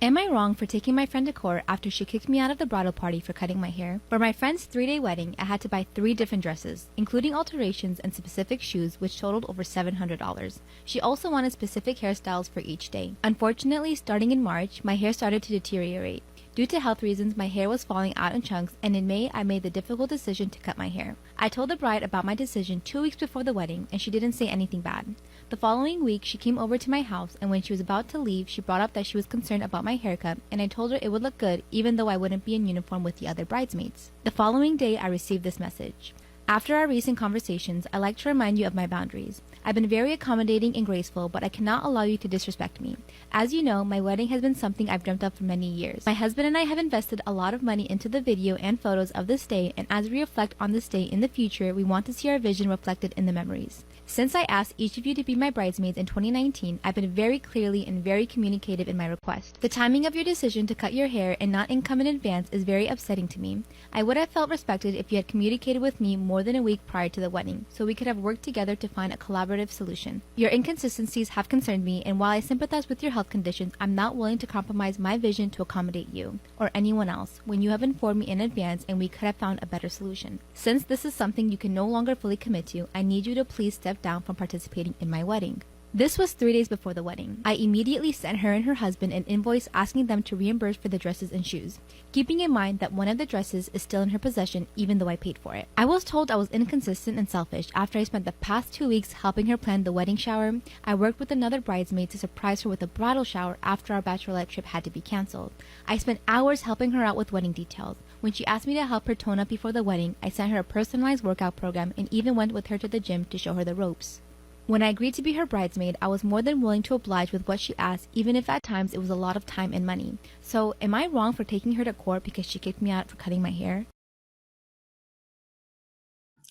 Am I wrong for taking my friend to court after she kicked me out of the bridal party for cutting my hair? For my friend's 3-day wedding, I had to buy 3 different dresses, including alterations and specific shoes, which totaled over $700. She also wanted specific hairstyles for each day. Unfortunately, starting in March, my hair started to deteriorate. Due to health reasons, my hair was falling out in chunks, and in May, I made the difficult decision to cut my hair. I told the bride about my decision 2 weeks before the wedding, and she didn't say anything bad. The following week, she came over to my house, and when she was about to leave, she brought up that she was concerned about my haircut, and I told her it would look good even though I wouldn't be in uniform with the other bridesmaids. The following day, I received this message. After our recent conversations, I'd like to remind you of my boundaries. I've been very accommodating and graceful, but I cannot allow you to disrespect me. As you know, my wedding has been something I've dreamt of for many years. My husband and I have invested a lot of money into the video and photos of this day, and as we reflect on this day in the future, we want to see our vision reflected in the memories. Since I asked each of you to be my bridesmaids in 2019, I've been very clearly and very communicative in my request. The timing of your decision to cut your hair and not come in advance is very upsetting to me. I would have felt respected if you had communicated with me more than a week prior to the wedding, so we could have worked together to find a collaborative solution. Your inconsistencies have concerned me, and while I sympathize with your health conditions, I'm not willing to compromise my vision to accommodate you, or anyone else, when you have informed me in advance and we could have found a better solution. Since this is something you can no longer fully commit to, I need you to please step down from participating in my wedding. This was 3 days before the wedding. I immediately sent her and her husband an invoice asking them to reimburse for the dresses and shoes, keeping in mind that one of the dresses is still in her possession even though I paid for it. I was told I was inconsistent and selfish after I spent the past 2 weeks helping her plan the wedding shower. I worked with another bridesmaid to surprise her with a bridal shower after our bachelorette trip had to be canceled. I spent hours helping her out with wedding details. When she asked me to help her tone up before the wedding, I sent her a personalized workout program and even went with her to the gym to show her the ropes. When I agreed to be her bridesmaid, I was more than willing to oblige with what she asked, even if at times it was a lot of time and money. So, am I wrong for taking her to court because she kicked me out for cutting my hair?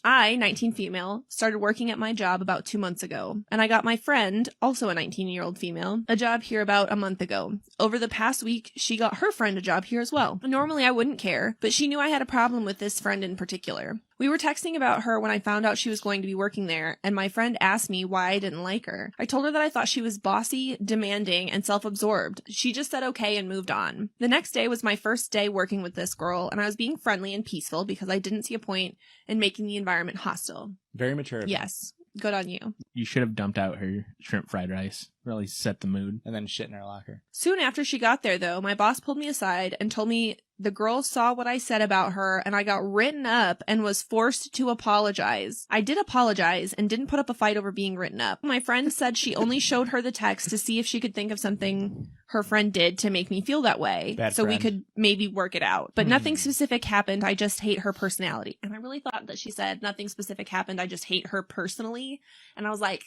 I, 19 female, started working at my job about 2 months ago, and I got my friend, also a 19-year-old female, a job here about a month ago. Over the past week, she got her friend a job here as well. Normally I wouldn't care, but she knew I had a problem with this friend in particular. We were texting about her when I found out she was going to be working there, and my friend asked me why I didn't like her. I told her that I thought she was bossy, demanding, and self-absorbed. She just said okay and moved on. The next day was my first day working with this girl, and I was being friendly and peaceful because I didn't see a point in making the environment hostile. Very mature. Yes. Good on you. You should have dumped out her shrimp fried rice. Really set the mood. And then shit in her locker. Soon after she got there, though, my boss pulled me aside and told me the girl saw what I said about her and I got written up and was forced to apologize. I did apologize and didn't put up a fight over being written up. My friend said she only showed her the text to see if she could think of something her friend did to make me feel that way. Bad so friend. we could maybe work it out. But nothing specific happened. I just hate her personality. And I really thought that she said nothing specific happened. I just hate her personally. And I was like,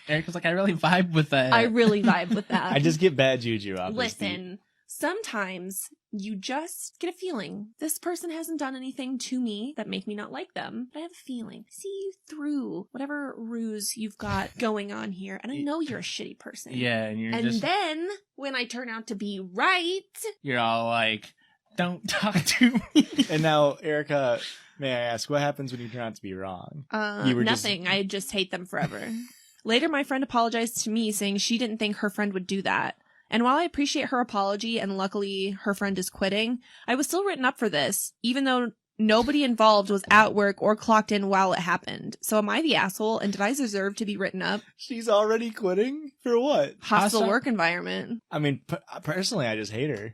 Eric was like, I really vibe with that. I really vibe with that. I just get bad juju off this beat. Listen, sometimes you just get a feeling. This person hasn't done anything to me that make me not like them. But I have a feeling. See you through whatever ruse you've got going on here. And I know you're a shitty person. Yeah, and then when I turn out to be right, you're all like, don't talk to me. And now, Erica, may I ask, what happens when you turn out to be wrong? nothing. I just hate them forever. Later, my friend apologized to me, saying she didn't think her friend would do that. And while I appreciate her apology, and luckily her friend is quitting, I was still written up for this, even though nobody involved was at work or clocked in while it happened. So am I the asshole, and did I deserve to be written up? She's already quitting? For what? Hostile work environment. I mean, personally, I just hate her.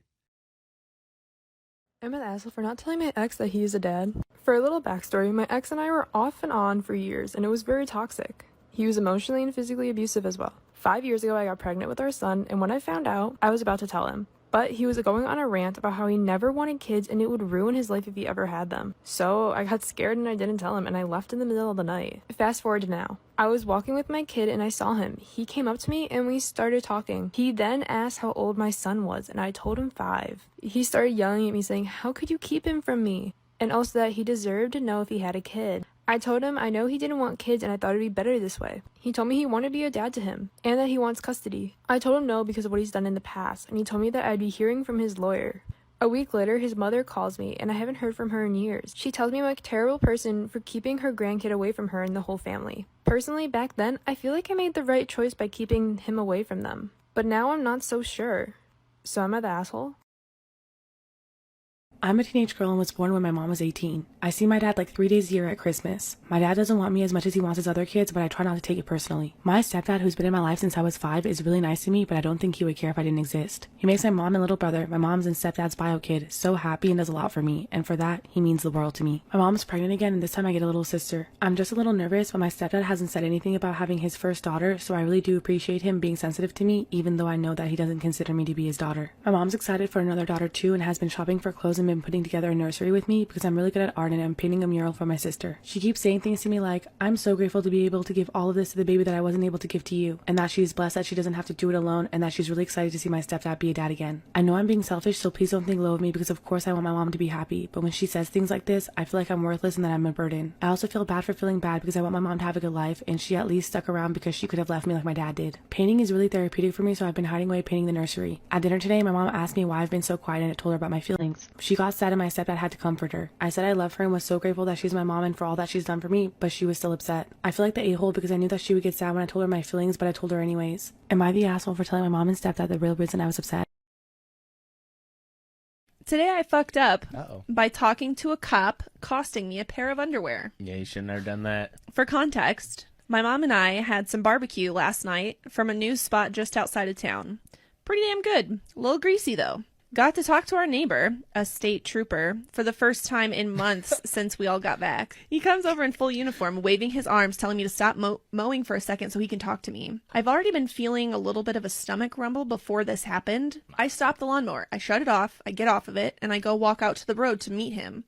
I'm an asshole for not telling my ex that he is a dad. For a little backstory, my ex and I were off and on for years, and it was very toxic. He was emotionally and physically abusive as well. 5 years ago, I got pregnant with our son, and when I found out, I was about to tell him. But he was going on a rant about how he never wanted kids and it would ruin his life if he ever had them. So I got scared and I didn't tell him, and I left in the middle of the night. Fast forward to now. I was walking with my kid and I saw him. He came up to me and we started talking. He then asked how old my son was, and I told him 5. He started yelling at me saying, "How could you keep him from me?" And also that he deserved to know if he had a kid. I told him I know he didn't want kids and I thought it'd be better this way. He told me he wanted to be a dad to him and that he wants custody. I told him no because of what he's done in the past, and he told me that I'd be hearing from his lawyer. A week later, his mother calls me and I haven't heard from her in years. She tells me I'm a terrible person for keeping her grandkid away from her and the whole family. Personally, back then, I feel like I made the right choice by keeping him away from them. But now I'm not so sure. So am I the asshole? I'm a teenage girl and was born when my mom was 18. I see my dad like 3 days a year at Christmas. My dad doesn't want me as much as he wants his other kids, but I try not to take it personally. My stepdad, who's been in my life since I was 5, is really nice to me, but I don't think he would care if I didn't exist. He makes my mom and little brother, my mom's and stepdad's bio kid, so happy and does a lot for me, and for that, he means the world to me. My mom's pregnant again, and this time I get a little sister. I'm just a little nervous, but my stepdad hasn't said anything about having his first daughter, so I really do appreciate him being sensitive to me, even though I know that he doesn't consider me to be his daughter. My mom's excited for another daughter too, and has been shopping for clothes and been putting together a nursery with me because I'm really good at art and I'm painting a mural for my sister. She keeps saying things to me like, I'm so grateful to be able to give all of this to the baby that I wasn't able to give to you, and that she's blessed that she doesn't have to do it alone, and that she's really excited to see my stepdad be a dad again. I know I'm being selfish, so please don't think low of me because of course I want my mom to be happy, but when she says things like this, I feel like I'm worthless and that I'm a burden. I also feel bad for feeling bad because I want my mom to have a good life, and she at least stuck around because she could have left me like my dad did. Painting is really therapeutic for me, so I've been hiding away painting the nursery. At dinner today, my mom asked me why I've been so quiet and I told her about my feelings. She got sad and my stepdad had to comfort her. I said I love her and was so grateful that she's my mom and for all that she's done for me, but she was still upset. I feel like the a-hole because I knew that she would get sad when I told her my feelings, but I told her anyways. Am I the asshole for telling my mom and stepdad the real reason I was upset? Today I fucked up Uh-oh. by talking to a cop, costing me a pair of underwear. Yeah, you shouldn't have done that. For context, my mom and I had some barbecue last night from a news spot just outside of town. Pretty damn good. A little greasy though. Got to talk to our neighbor, a state trooper, for the first time in months since we all got back. He comes over in full uniform, waving his arms, telling me to stop mowing for a second so he can talk to me. I've already been feeling a little bit of a stomach rumble before this happened. I stop the lawnmower, I shut it off, I get off of it, and I go walk out to the road to meet him.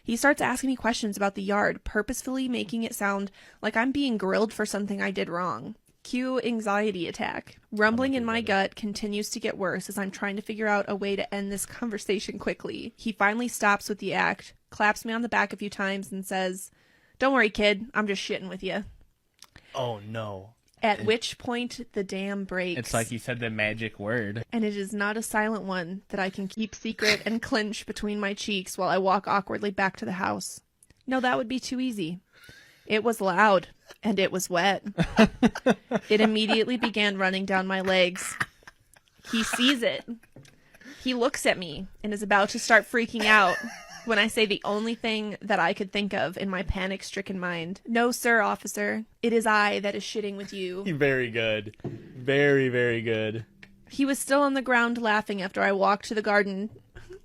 He starts asking me questions about the yard, purposefully making it sound like I'm being grilled for something I did wrong. Cue anxiety attack. Rumbling in my gut continues to get worse as I'm trying to figure out a way to end this conversation quickly. He finally stops with the act, claps me on the back a few times, and says, "Don't worry, kid, I'm just shitting with you." Oh, no. At which point the dam breaks. It's like you said the magic word. And it is not a silent one that I can keep secret and clench between my cheeks while I walk awkwardly back to the house. No, that would be too easy. It was loud, and it was wet. It immediately began running down my legs. He sees it. He looks at me and is about to start freaking out when I say the only thing that I could think of in my panic-stricken mind. "No, sir, officer. It is I that is shitting with you." Very good. Very, very good. He was still on the ground laughing after I walked to the garden.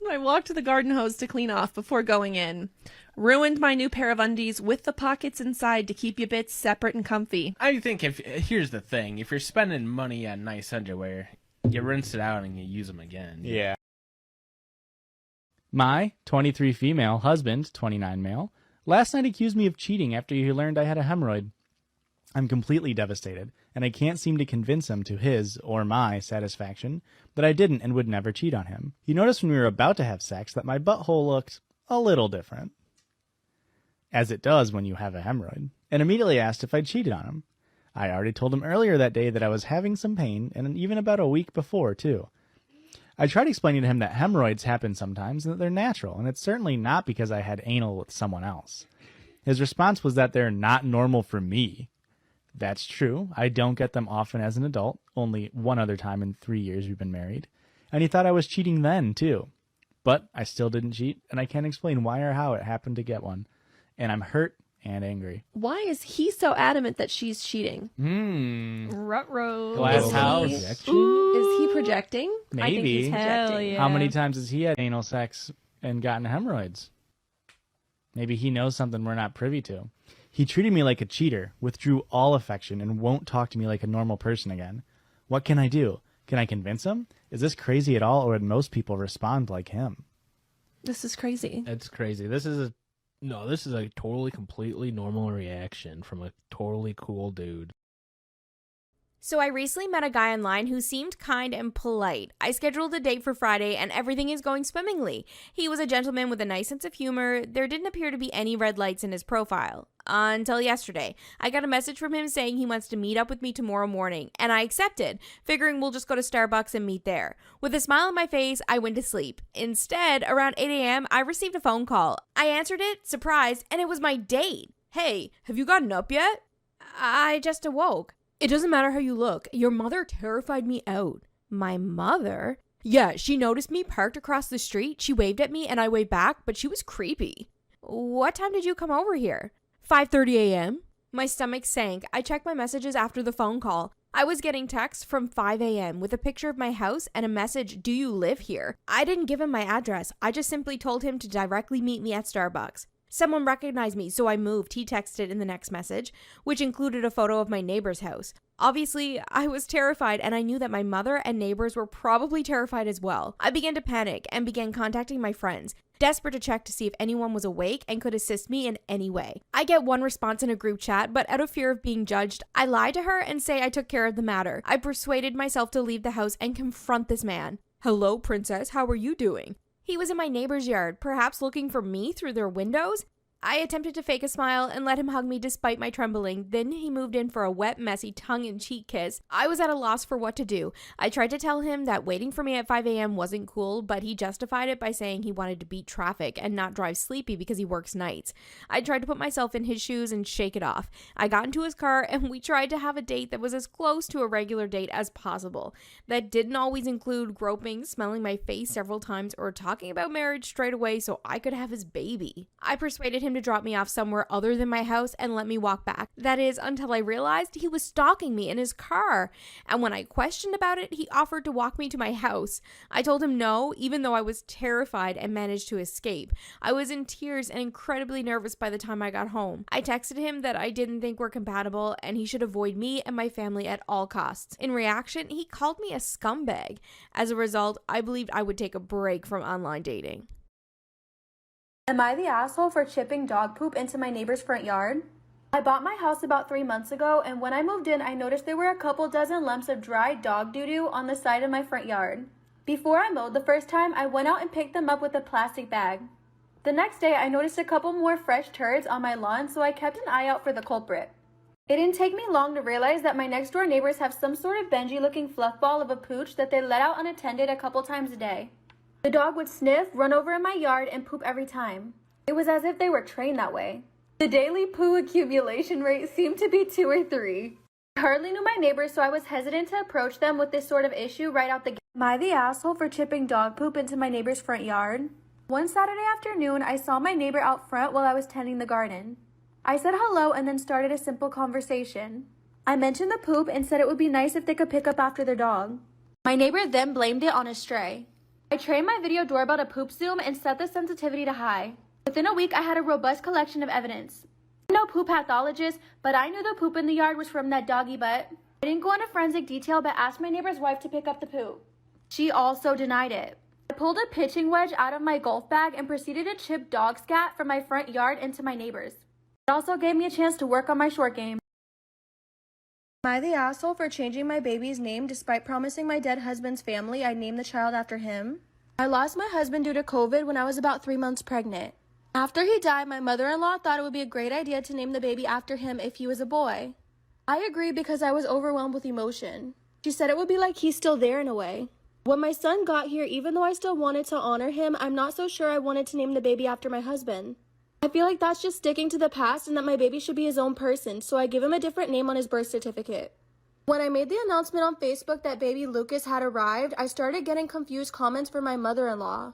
I walked to the garden hose to clean off before going in. Ruined my new pair of undies with the pockets inside to keep your bits separate and comfy. I think here's the thing. If you're spending money on nice underwear, you rinse it out and you use them again. Yeah. My 23 female husband, 29 male, last night accused me of cheating after he learned I had a hemorrhoid. I'm completely devastated, and I can't seem to convince him to his, or my, satisfaction that I didn't and would never cheat on him. He noticed when we were about to have sex that my butthole looked a little different, as it does when you have a hemorrhoid, and immediately asked if I'd cheated on him. I already told him earlier that day that I was having some pain, and even about a week before, too. I tried explaining to him that hemorrhoids happen sometimes and that they're natural, and it's certainly not because I had anal with someone else. His response was that they're not normal for me. That's true. I don't get them often as an adult, only one other time in 3 years we've been married, and he thought I was cheating then, too. But I still didn't cheat, and I can't explain why or how it happened to get one. And I'm hurt and angry. Why is he so adamant that she's cheating? Ruh-roh. Glass house. Is he projecting? I think he's Maybe. projecting. Hell yeah. How many times has he had anal sex and gotten hemorrhoids? Maybe he knows something we're not privy to. He treated me like a cheater, withdrew all affection, and won't talk to me like a normal person again. What can I do? Can I convince him? Is this crazy at all, or would most people respond like him? This is crazy. It's crazy. This is a totally, completely normal reaction from a totally cool dude. So I recently met a guy online who seemed kind and polite. I scheduled a date for Friday and everything is going swimmingly. He was a gentleman with a nice sense of humor. There didn't appear to be any red lights in his profile. Until yesterday. I got a message from him saying he wants to meet up with me tomorrow morning, and I accepted, figuring we'll just go to Starbucks and meet there. With a smile on my face, I went to sleep. Instead, around 8 a.m., I received a phone call. I answered it, surprised, and it was my date. "Hey, have you gotten up yet?" "I just awoke." "It doesn't matter how you look. Your mother terrified me out." "My mother?" Yeah, she noticed me parked across the street. She waved at me and I waved back, but she was creepy. What time did you come over here? 5:30 a.m. My stomach sank. I checked my messages after the phone call. I was getting texts from 5 a.m. with a picture of my house and a message, "Do you live here?" I didn't give him my address. I just simply told him to directly meet me at Starbucks. Someone recognized me, so I moved, he texted in the next message, which included a photo of my neighbor's house. Obviously, I was terrified, and I knew that my mother and neighbors were probably terrified as well. I began to panic and began contacting my friends, desperate to check to see if anyone was awake and could assist me in any way. I get one response in a group chat, but out of fear of being judged, I lie to her and say I took care of the matter. I persuaded myself to leave the house and confront this man. "Hello, princess, how are you doing?" He was in my neighbor's yard, perhaps looking for me through their windows. I attempted to fake a smile and let him hug me despite my trembling. Then he moved in for a wet, messy, tongue-in-cheek kiss. I was at a loss for what to do. I tried to tell him that waiting for me at 5 a.m. wasn't cool, but he justified it by saying he wanted to beat traffic and not drive sleepy because he works nights. I tried to put myself in his shoes and shake it off. I got into his car and we tried to have a date that was as close to a regular date as possible. That didn't always include groping, smelling my face several times, or talking about marriage straight away so I could have his baby. I persuaded him to drop me off somewhere other than my house and let me walk back. That is, until I realized he was stalking me in his car. And when I questioned about it, he offered to walk me to my house. I told him no, even though I was terrified, and managed to escape. I was in tears and incredibly nervous by the time I got home. I texted him that I didn't think we're compatible and he should avoid me and my family at all costs. In reaction, he called me a scumbag. As a result, I believed I would take a break from online dating. Am I the asshole for chipping dog poop into my neighbor's front yard? I bought my house about 3 months ago, and when I moved in, I noticed there were a couple dozen lumps of dry dog doo-doo on the side of my front yard. Before I mowed the first time, I went out and picked them up with a plastic bag. The next day, I noticed a couple more fresh turds on my lawn, so I kept an eye out for the culprit. It didn't take me long to realize that my next door neighbors have some sort of Benji-looking fluff ball of a pooch that they let out unattended a couple times a day. The dog would sniff, run over in my yard, and poop every time. It was as if they were trained that way. The daily poo accumulation rate seemed to be 2 or 3. I hardly knew my neighbors, so I was hesitant to approach them with this sort of issue right out the gate. Am I the asshole for chipping dog poop into my neighbor's front yard? One Saturday afternoon, I saw my neighbor out front while I was tending the garden. I said hello and then started a simple conversation. I mentioned the poop and said it would be nice if they could pick up after their dog. My neighbor then blamed it on a stray. I trained my video doorbell to poop zoom and set the sensitivity to high. Within a week, I had a robust collection of evidence. I'm no poop pathologist, but I knew the poop in the yard was from that doggy butt. I didn't go into forensic detail, but asked my neighbor's wife to pick up the poop. She also denied it. I pulled a pitching wedge out of my golf bag and proceeded to chip dog scat from my front yard into my neighbor's. It also gave me a chance to work on my short game. Am I the asshole for changing my baby's name despite promising my dead husband's family I'd name the child after him? I lost my husband due to COVID when I was about 3 months pregnant. After he died, my mother-in-law thought it would be a great idea to name the baby after him if he was a boy. I agreed because I was overwhelmed with emotion. She said it would be like he's still there in a way. When my son got here, even though I still wanted to honor him, I'm not so sure I wanted to name the baby after my husband. I feel like that's just sticking to the past and that my baby should be his own person, so I give him a different name on his birth certificate. When I made the announcement on Facebook that baby Lucas had arrived, I started getting confused comments from my mother-in-law.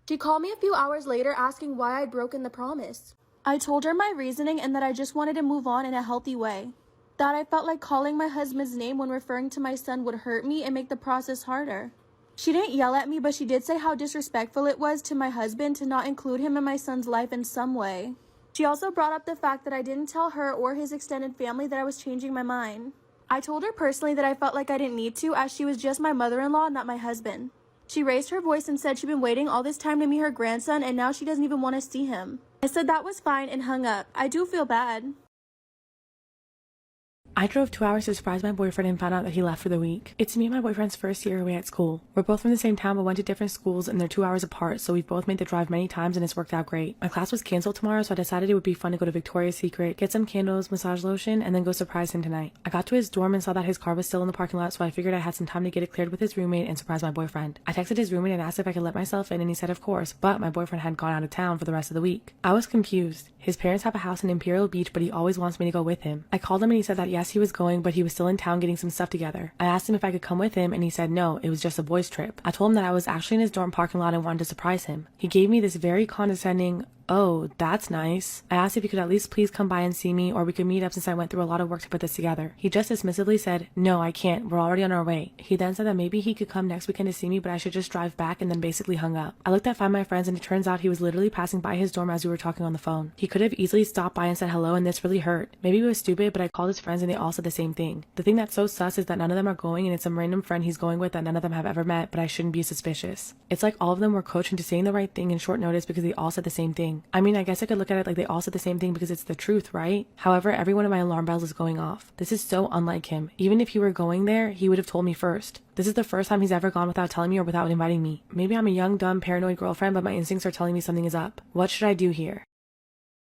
She called me a few hours later asking why I'd broken the promise. I told her my reasoning and that I just wanted to move on in a healthy way. That I felt like calling my husband's name when referring to my son would hurt me and make the process harder. She didn't yell at me, but she did say how disrespectful it was to my husband to not include him in my son's life in some way. She also brought up the fact that I didn't tell her or his extended family that I was changing my mind. I told her personally that I felt like I didn't need to, as she was just my mother-in-law, not my husband. She raised her voice and said she'd been waiting all this time to meet her grandson and now she doesn't even want to see him. I said that was fine and hung up. I do feel bad. I drove 2 hours to surprise my boyfriend and found out that he left for the week. It's me and my boyfriend's first year away at school. We're both from the same town but went to different schools and they're 2 hours apart, so we've both made the drive many times and it's worked out great. My class was canceled tomorrow, so I decided it would be fun to go to Victoria's Secret, get some candles, massage lotion, and then go surprise him tonight. I got to his dorm and saw that his car was still in the parking lot, so I figured I had some time to get it cleared with his roommate and surprise my boyfriend. I texted his roommate and asked if I could let myself in and he said of course, but my boyfriend hadn't gone out of town for the rest of the week. I was confused. His parents have a house in Imperial Beach, but he always wants me to go with him. I called him and he said that he yes, he was going, but he was still in town getting some stuff together. I asked him if I could come with him, and he said no, it was just a boys' trip. I told him that I was actually in his dorm parking lot and wanted to surprise him. He gave me this very condescending, "Oh, that's nice." I asked if he could at least please come by and see me, or we could meet up since I went through a lot of work to put this together. He just dismissively said, "No, I can't. We're already on our way." He then said that maybe he could come next weekend to see me, but I should just drive back, and then basically hung up. I looked at Find My Friends, and it turns out he was literally passing by his dorm as we were talking on the phone. He could have easily stopped by and said hello, and this really hurt. Maybe it was stupid, but I called his friends and they all said the same thing. The thing that's so sus is that none of them are going, and it's some random friend he's going with that none of them have ever met, but I shouldn't be suspicious. It's like all of them were coached into saying the right thing in short notice because they all said the same thing. I mean, I guess I could look at it like they all said the same thing because it's the truth, right? However, every one of my alarm bells is going off. This is so unlike him. Even if he were going there, he would have told me first. This is the first time he's ever gone without telling me or without inviting me. Maybe I'm a young, dumb, paranoid girlfriend, but my instincts are telling me something is up. What should I do here?